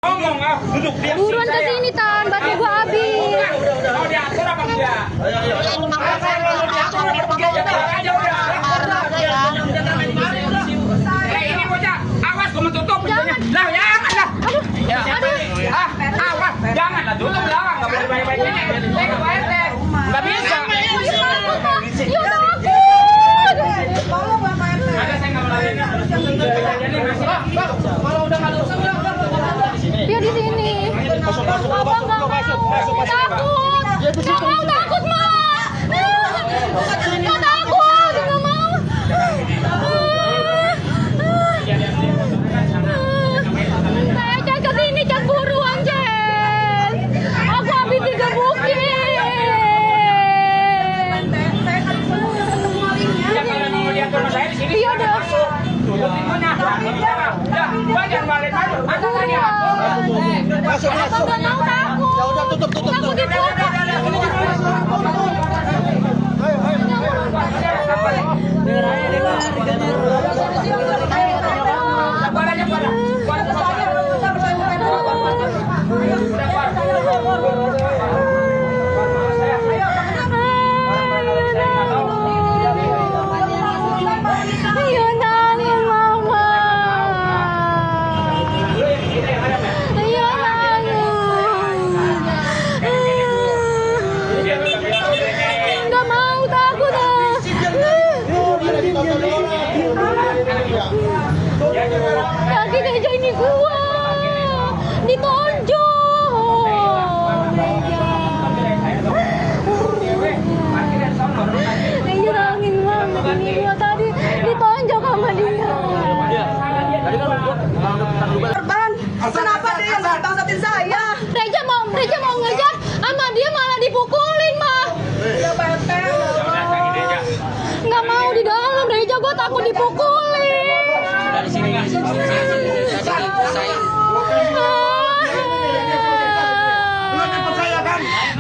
Ngomong ah, duduk diam. Buruan ke sini Tan, batu gua habis. Udah. Mau diatur apa enggak? Ayo. Kalau diatur udah pergi aja udah. Ini bocah, awas gua mau tutup. Jangan. Lah, jangan lah. Aduh. Awas, jangan lah tutup belakang, enggak boleh baik-baik ini. Enggak boleh. Enggak bisa. Ya takut. Ada saya enggak boleh. Jadi masih. Kalau udah enggak usah udah. Dia di sini. Masuk. Takut. Nggak mau takut mah. Nggak takut, nggak mau. Cek ke sini, cek buruan cek. Aku habis digebukin. Iya dah. Masuk. Nggak mau takut. Ya udah tutup. Takut dipukul. Iya nangis mama. Iya nangis. Nggak mau takut ah. Sakit aja ini gua. Ditonjok. Iya nangis banget ini gua tadi ditonjok sama dia. Korban, kenapa dia yang bangsatin saya? Reja mau ngejar sama dia malah dipukulin mah. Ya Pak. Nggak mau di dalam Reja, gua takut dipukulin. Dari sini.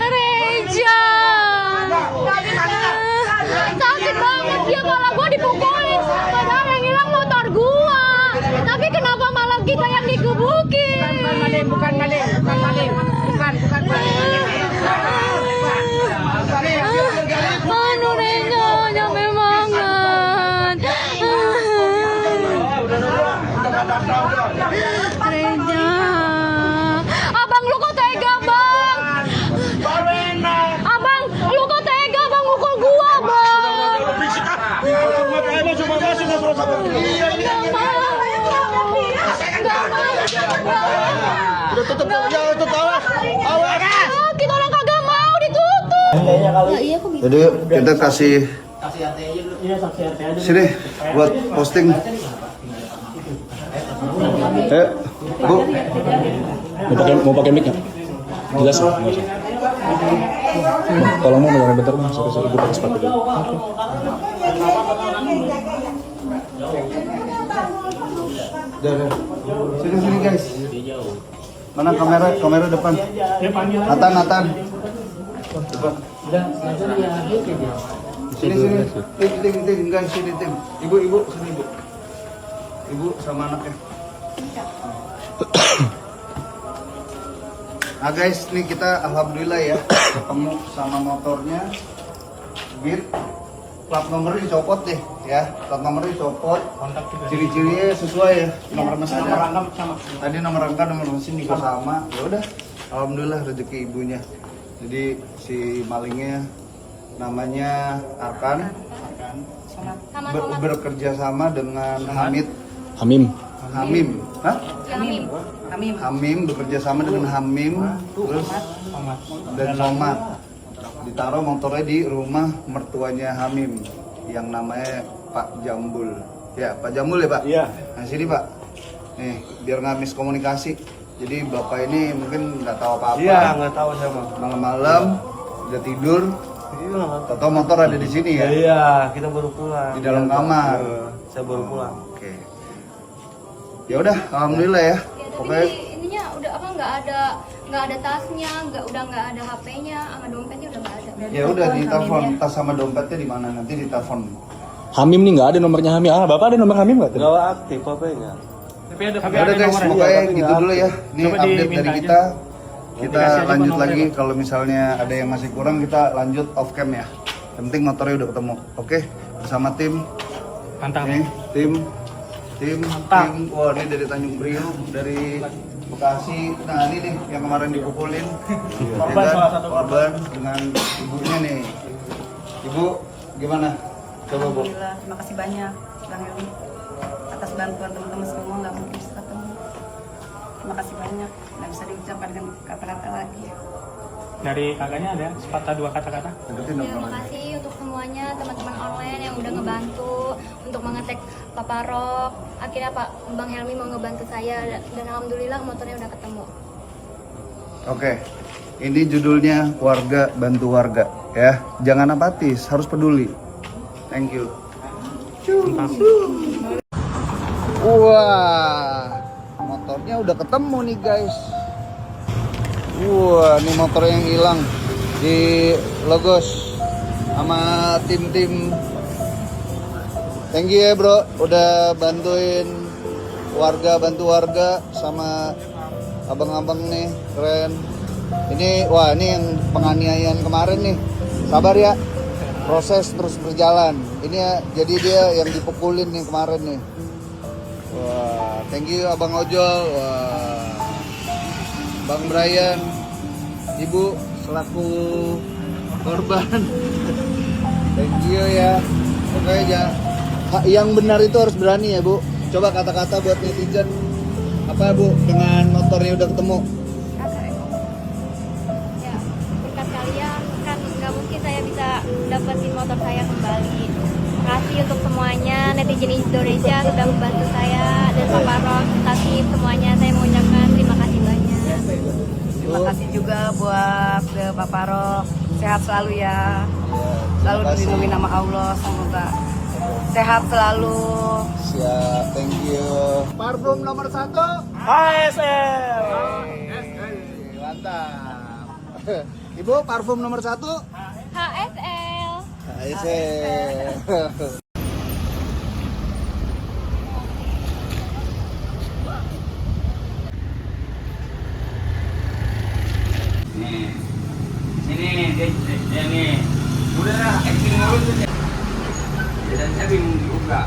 Reja. Sakit banget dia, malah gua dipukulin. Padahal yang hilang motor gua. Tapi kenapa malah kita yang digebukin? Bukan maling. Anu Reja, nyampe banget. Reja. Abang lu kok tega, Bang? Abang, lu kok tega, Bang, mukul gua, Bang? Tutup. Awas. Kita orang kagak mau ditutup. Jadi kita kasih sini buat posting. Bu. Mau pakai mic nggak? Jelas nggak usah. Tolong mau megang bentar mas, sorry gue pakai sepatu dulu. Sini guys. Mana kamera depan. Nathan. Depan. Sini. Tim guys, sini tim. Ibu sini ibu. Ibu sama anaknya. Nah guys, nih kita alhamdulillah ya ketemu sama motornya. Beat, plat nomornya dicopot deh ya, plat nomornya dicopot. Ciri-cirinya sesuai ya, nomor mesin sama. Tadi nomor rangka nomor mesin juga sama. Ya udah, alhamdulillah rezeki ibunya. Jadi si malingnya namanya Arkan. Bekerja sama dengan Hamid. Hamim. Hah? Hamim. Bekerja sama dengan Hamim, terus dan Somad. Ditaruh motornya di rumah mertuanya Hamim yang namanya Pak Jambul. Ya, Pak Jambul ya Pak? Iya. Nah sini Pak. Nih, biar nggak miskomunikasi. Jadi Bapak ini mungkin nggak tahu apa-apa. Iya, nggak tahu sama. Malam-malam udah tidur. Iya. Tahu motor ada di sini ya? Iya, kita baru pulang. Di dalam kamar. Saya baru pulang. Oke. Ya udah, alhamdulillah ya. Ya, tapi Pokoknya ininya udah apa nggak ada tasnya, udah nggak ada HP-nya, sama dompetnya udah nggak ada. ya udah ditelepon, tas sama dompetnya di mana nanti ditelepon. Hamim nih nggak ada nomornya Hamim. Ah, Bapak ada nomor Hamim nggak? Nggak aktif apa-apa. Tapi ada Ya udah guys, pokoknya gitu dulu ya. Ini Coba update diminta dari aja. kita. Kita Dikasih aja lanjut nomornya, lagi Pak. kalau misalnya ada yang masih kurang kita lanjut off cam ya. Yang penting motornya udah ketemu. Oke, bersama tim. Mantap. Nih, tim. Wah, ini dari Tanjung Priok, dari Bekasi. Nah, ini nih yang kemarin dipukulin. Korban salah satu korban dengan ibunya nih. Ibu, gimana? Coba Bu. Alhamdulillah, terima kasih banyak Bang Helmi atas bantuan teman-teman semua, nggak mungkin bisa ketemu. Terima kasih banyak, nggak bisa diucapkan dengan kata-kata lagi. Dari kakaknya ada sepatah dua kata-kata. Deketin dong Terima kameranya. kasih untuk semuanya teman-teman online yang udah ngebantu untuk mengetek Papa Rock. Akhirnya Pak Bang Helmi mau ngebantu saya dan alhamdulillah motornya udah ketemu. Oke, ini judulnya Warga Bantu Warga ya. Jangan apatis, harus peduli. Thank you. Wah, motornya udah ketemu nih guys. Wah, ini motor yang hilang di Logos sama tim-tim. Thank you ya bro, udah bantuin warga, bantu warga sama abang-abang nih, keren. Ini, wah ini yang penganiayaan kemarin nih, sabar ya, proses terus berjalan. Ini ya, jadi dia yang dipukulin nih kemarin nih. Wah, thank you abang ojol, wah. Bang Brian, Ibu selaku korban, thank you ya. Pokoknya yang benar itu harus berani ya Bu. Coba kata-kata buat netizen apa Bu dengan motornya udah ketemu. Ya, berkat kalian kan nggak mungkin saya bisa dapetin motor saya kembali. Makasih untuk semuanya netizen Indonesia sudah membantu saya dan Papa Rock, tapi semuanya saya mau ucapkan terima kasih banyak. Terima kasih juga buat Bapak Rock, sehat selalu ya. Selalu dilindungi nama Allah, semoga sehat selalu. Siap, thank you. Parfum nomor 1 ASL. Mantap. Ibu parfum nomor 1 HSL. ASL. Nih, sini dia nih. Udah lah, acting mulu tuh. Dan saya bingung juga.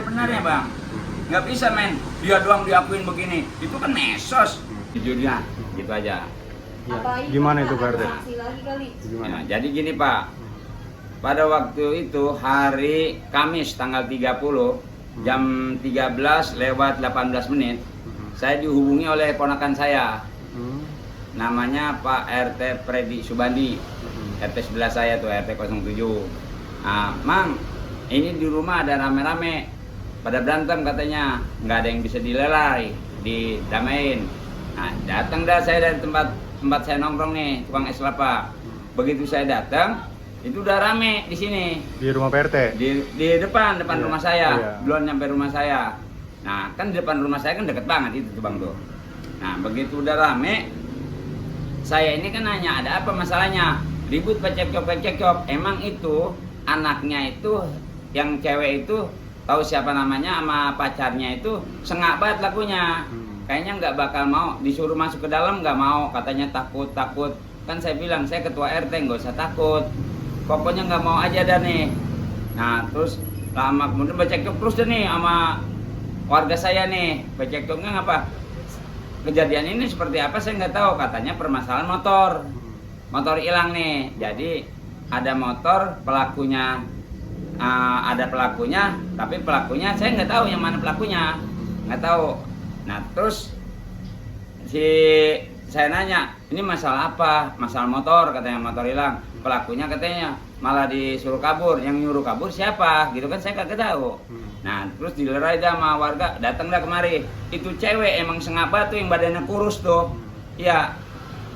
Sebenarnya bang, nggak bisa men, dia doang diakuin begini, itu kan mesos, jujurnya, gitu aja. Gimana itu Pak RT? Ya, jadi gini Pak, pada waktu itu hari Kamis tanggal 30 jam 13 lewat 18 menit, saya dihubungi oleh ponakan saya, namanya Pak RT Freddy Subandi, RT sebelah saya tuh RT 07. Nah, Mang, ini di rumah ada rame-rame pada berantem katanya, nggak ada yang bisa dilelai, didamain. Nah, datang dah saya dari tempat saya nongkrong nih, tukang es kelapa. Begitu saya datang, itu udah rame di sini. Di rumah Pak RT? Di depan Iya, rumah saya, iya. belum nyampe rumah saya. Nah, kan di depan rumah saya kan deket banget itu tuh Bang tuh. Nah, begitu udah rame, saya ini kan nanya ada apa masalahnya? Ribut pecekcok. Emang itu anaknya itu yang cewek itu tahu siapa namanya sama pacarnya itu sengak banget lakunya. Kayaknya nggak bakal mau disuruh masuk ke dalam, nggak mau, katanya takut. Kan saya bilang saya ketua RT, nggak usah takut. Pokoknya nggak mau aja dah nih. Nah, terus lama kemudian becekcok terus deh nih sama warga saya nih. Becekcoknya ngapa? Kejadian ini seperti apa saya nggak tahu. Katanya permasalahan motor hilang nih. Jadi ada motor, pelakunya ada pelakunya, tapi pelakunya saya nggak tahu yang mana pelakunya, nggak tahu. Nah terus saya nanya, ini masalah apa? Masalah motor, katanya motor hilang. Pelakunya katanya malah disuruh kabur. Yang nyuruh kabur siapa? Gitu kan saya kagak tahu. Nah terus dilerai dah sama warga, datang dah kemari. Itu cewek emang sengapa tuh yang badannya kurus tuh. Iya.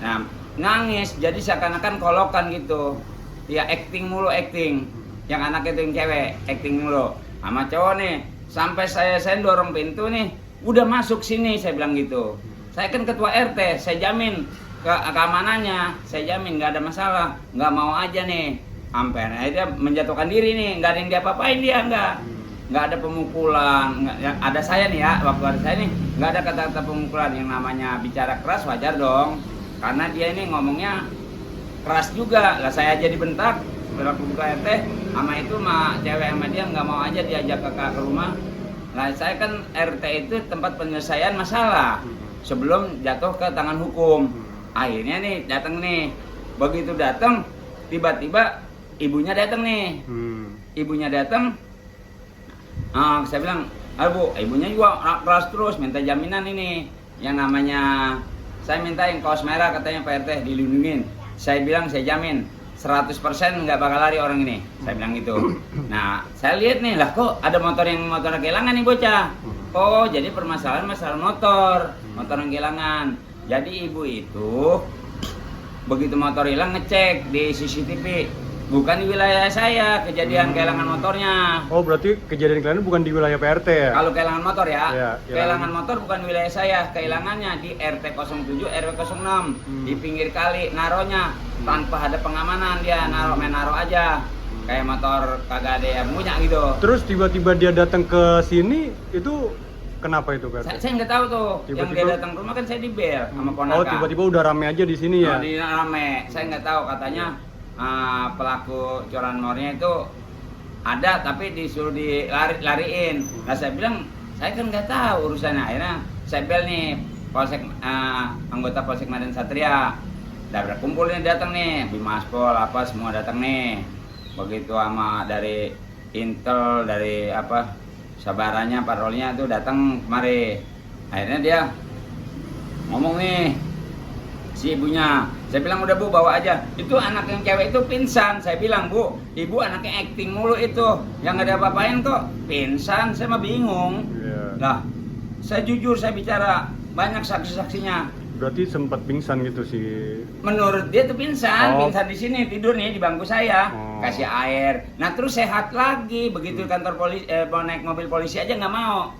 Nah nangis, jadi seakan-akan kolokan gitu. Ya acting mulu. Yang anaknya itu yang cewek, acting mulu. Sama cowok nih, sampai saya dorong pintu nih, udah masuk sini, saya bilang gitu. Saya kan ketua RT, saya jamin keamanannya, saya jamin nggak ada masalah, nggak mau aja nih. Sampai dia menjatuhkan diri nih, nggak ada yang diapa-apain dia, nggak ada pemukulan, ada saya nih ya, waktu ada saya nih, nggak ada kata-kata pemukulan. Yang namanya bicara keras wajar dong, karena dia ini ngomongnya keras juga. Lah saya aja dibentak, berlaku ketua RT, sama itu mah cewek sama dia nggak mau aja diajak ke rumah. Nah saya kan RT itu tempat penyelesaian masalah sebelum jatuh ke tangan hukum. Akhirnya nih datang nih, begitu datang tiba-tiba ibunya datang nih. Ibunya datang, saya bilang, Bu, ibunya juga keras terus minta jaminan ini. Yang namanya saya minta yang kaos merah, katanya Pak RT dilindungin. Saya bilang saya jamin 100% nggak bakal lari orang ini, saya bilang gitu. Nah, saya lihat nih, lah kok ada motor kehilangan nih bocah. Oh, jadi permasalahan masalah motor yang kehilangan. Jadi ibu itu begitu motor hilang ngecek di CCTV, bukan di wilayah saya kejadian kehilangan motornya. Oh, berarti kejadian kalian bukan di wilayah Pak RT ya? Kalau kehilangan motor ya, Iya, kehilangan motor bukan di wilayah saya, kehilangannya di RT 07 RW 06 di pinggir kali, naronya tanpa ada pengamanan, dia main naro aja. Kayak motor kagak ada yang punya gitu. Terus tiba-tiba dia datang ke sini, itu kenapa itu Pak RT? Saya nggak tahu tuh. Yang dia datang ke rumah kan saya dibel sama ponakan. Oh, tiba-tiba udah rame aja di sini ya? Di rame. Saya nggak tahu, katanya pelaku curanmornya itu ada tapi disuruh dilariin. Nah saya bilang saya kan nggak tahu urusannya. Akhirnya saya bel nih anggota Polsek Medan Satria. Udah berkumpul nih, datang nih Bimaspol apa semua datang nih. Begitu sama dari Intel, dari apa sabarannya, patrolnya itu datang kemari. Akhirnya dia ngomong nih si ibunya. Saya bilang udah Bu, bawa aja. Itu anak yang cewek itu pingsan. Saya bilang, Bu, ibu anaknya acting mulu itu, yang nggak ada apa-apain kok pingsan. Saya mah bingung. Nah, saya jujur, saya bicara, banyak saksi-saksinya. Berarti sempat pingsan gitu sih? Menurut dia tuh pingsan di sini, tidur nih di bangku saya, kasih air. Nah terus sehat lagi, begitu kantor polisi, mau naik mobil polisi aja nggak mau.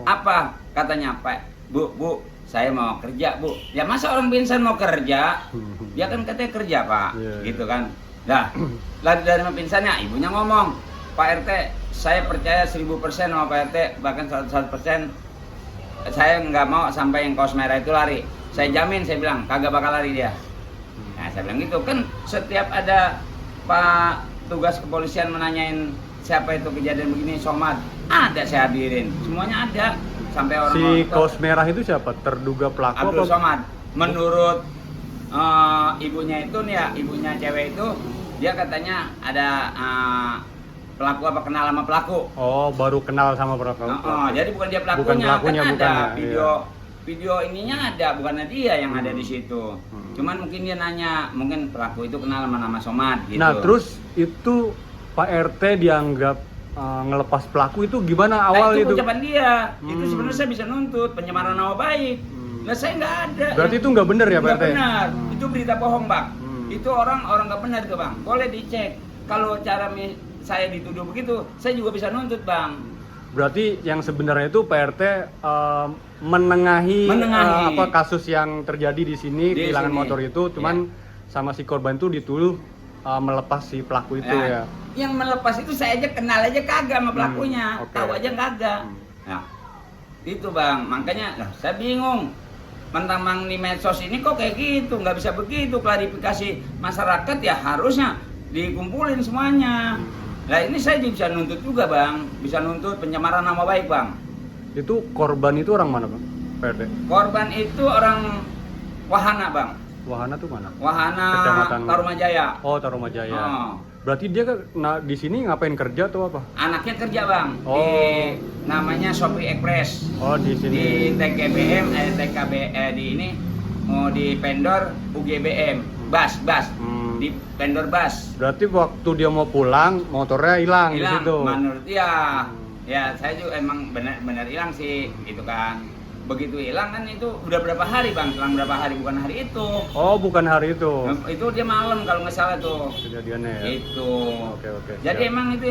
Apa? Katanya, Pak, Bu, saya mau kerja, Bu. Ya masa orang pingsan mau kerja? Dia kan katanya kerja, Pak, gitu kan. Nah, lari dari pingsannya, ibunya ngomong, Pak RT, saya percaya 1000% sama Pak RT, bahkan 100%. Saya nggak mau sampai yang kaos merah itu lari. Saya jamin, saya bilang, kagak bakal lari dia. Nah, saya bilang gitu, kan setiap ada Pak tugas kepolisian menanyain siapa itu kejadian begini, somad, ada saya hadirin, semuanya ada. Sampai orang si kaos merah itu siapa? Terduga pelaku Abdul apa? Somad. Menurut ibunya itu nih ya, ibunya cewek itu, dia katanya ada pelaku apa kenal sama pelaku. Oh, baru kenal sama pelaku. Jadi bukan dia pelakunya, bukan pelakunya, kan bukan ada video ininya ada, bukannya dia yang ada di situ. Cuman mungkin dia nanya, mungkin pelaku itu kenal sama nama Somad gitu. Nah, terus itu Pak RT dianggap ngelepas pelaku itu gimana awal itu? itu? Ucapan dia. Itu sebenarnya saya bisa nuntut pencemaran nama baik. Nah saya nggak ada. Berarti itu nggak benar ya Pak Nggak RT? benar. Itu berita bohong bang. Hmm. Itu orang nggak benar tuh bang. Boleh dicek. Kalau cara saya dituduh begitu, saya juga bisa nuntut bang. Berarti yang sebenarnya itu Pak RT menengahi, apa kasus yang terjadi di sini, Di kehilangan sini. motor itu, cuman sama si korban itu dituduh melepas si pelaku itu ya. Yang melepas itu saya aja kenal aja kagak sama pelakunya, oke. tahu aja kagak. Nah, itu bang, makanya saya bingung. Mentang-mentang di medsos ini kok kayak gitu, nggak bisa begitu. Klarifikasi masyarakat ya harusnya dikumpulin semuanya. Nah ini saya juga bisa nuntut juga bang, bisa nuntut pencemaran nama baik bang. Itu korban itu orang mana Bang? Pak RT? Korban itu orang Wahana bang, Wahana tuh mana? Wahana Kecamatan Tarumajaya. Oh, Tarumajaya. Oh. Berarti dia di sini ngapain kerja atau apa? Anaknya kerja bang, Oh. di namanya Shopee Express. Oh, di sini. Di TKBM, di ini, di vendor UGBM, bas, di vendor bas. Berarti waktu dia mau pulang, motornya hilang di Hilang, situ. menurut dia. Ya, saya juga emang benar hilang sih, gitu kan. Begitu hilang kan itu udah berapa hari bang, selang berapa hari, bukan hari itu. Oh, bukan hari itu. Itu dia malam kalau nggak salah tuh. Kejadiannya ya. Itu. Oke. Jadi siap. emang itu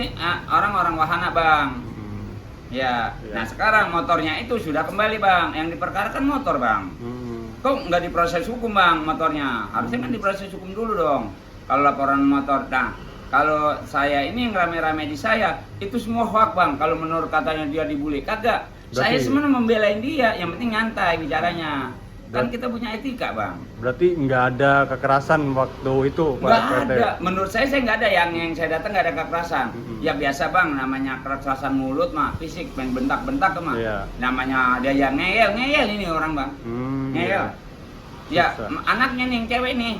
orang-orang wahana bang. Hmm. Ya. Iya. Nah sekarang motornya itu sudah kembali bang. Yang diperkarakan motor bang. Kok nggak diproses hukum bang motornya? Harusnya kan diproses hukum dulu dong. Kalau laporan motor, nah kalau saya ini yang rame-rame di saya itu semua hoak bang. Kalau menurut katanya dia dibully, kagak. Saya sebenarnya membelain dia. Yang penting nyantai bicaranya. Kan kita punya etika bang. Berarti nggak ada kekerasan waktu itu Pak Nggak RT? ada. Menurut saya nggak ada. Yang saya datang nggak ada kekerasan. Ya biasa bang. Namanya kekerasan mulut mah fisik, main bentak-bentak mah. Iya. Namanya dia yang ngeyel ini orang bang. Ngeyel. Ya Susah. anaknya nih yang cewek nih.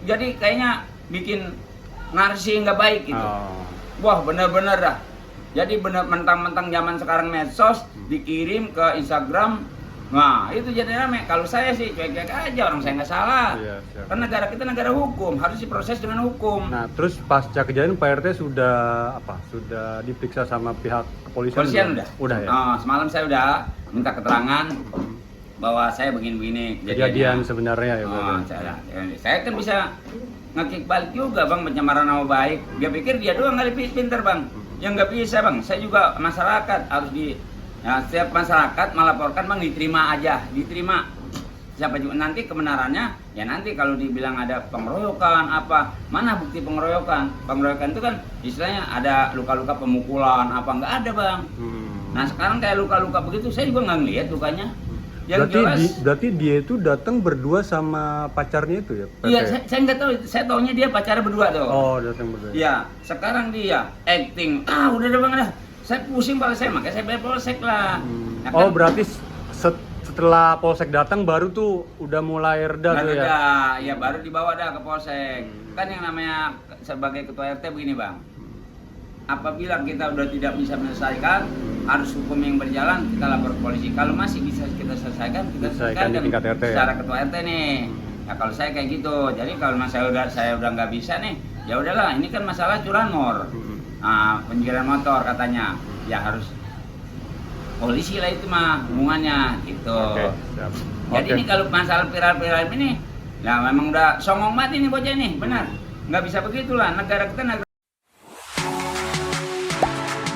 Jadi kayaknya bikin narasi nggak baik gitu. Oh. Wah bener-bener dah. Jadi bener mentang-mentang zaman sekarang medsos dikirim ke Instagram. Nah itu jadi rame. Kalau saya sih cuek-cuek aja, orang saya nggak salah. Iya, siap. Kan negara kita negara hukum, harus diproses dengan hukum. Nah, terus pasca kejadian Pak RT sudah apa? Sudah diperiksa sama pihak kepolisian? Polisian belum? udah. Udah ya. Oh, semalam saya udah minta keterangan bahwa saya begini-begini Kejadian sebenarnya ya Pak. Oh, saya kan bisa ngekick balik juga bang pencemaran nama baik. Dia pikir dia doang kali pinter bang. Yang nggak bisa bang. Saya juga masyarakat harus setiap masyarakat melaporkan bang diterima aja, diterima. Siapa juga nanti kebenarannya ya nanti kalau dibilang ada pengeroyokan apa, mana bukti pengeroyokan? Pengeroyokan itu kan istilahnya ada luka-luka pemukulan apa nggak ada bang. Nah sekarang kayak luka-luka begitu saya juga nggak ngeliat lukanya. Yang Berarti dia itu datang berdua sama pacarnya itu ya? Pak Iya, RT? saya nggak tahu. Saya taunya dia pacarnya berdua tuh. Oh, datang berdua. Iya, sekarang dia acting. Udah bang dah. Saya pusing kepala saya, makanya saya bayar polsek lah. Nah, Oh, kan, berarti setelah polsek datang baru tuh udah mulai reda tuh ya? Ya baru dibawa dah ke polsek. Kan yang namanya sebagai ketua RT begini bang. Apabila kita udah tidak bisa menyelesaikan, harus hukum yang berjalan, kita lapor ke polisi. Kalau masih bisa kita selesaikan, kita Selesaikan di tingkat RT ya? secara ketua RT nih. Nah kalau saya kayak gitu, jadi kalau saya udah nggak bisa nih, ya udahlah. Ini kan masalah curanmor, pencurian motor katanya, ya harus polisi lah itu mah hubungannya gitu. Oke, siap. Jadi Oke. ini kalau masalah viral ini, ya memang udah songong mati nih bocah nih, benar. Nggak bisa begitulah, negara kita negara.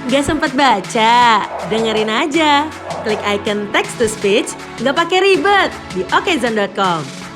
Gak sempet baca? Dengerin aja. Klik icon text to speech, gak pakai ribet di okezone.com.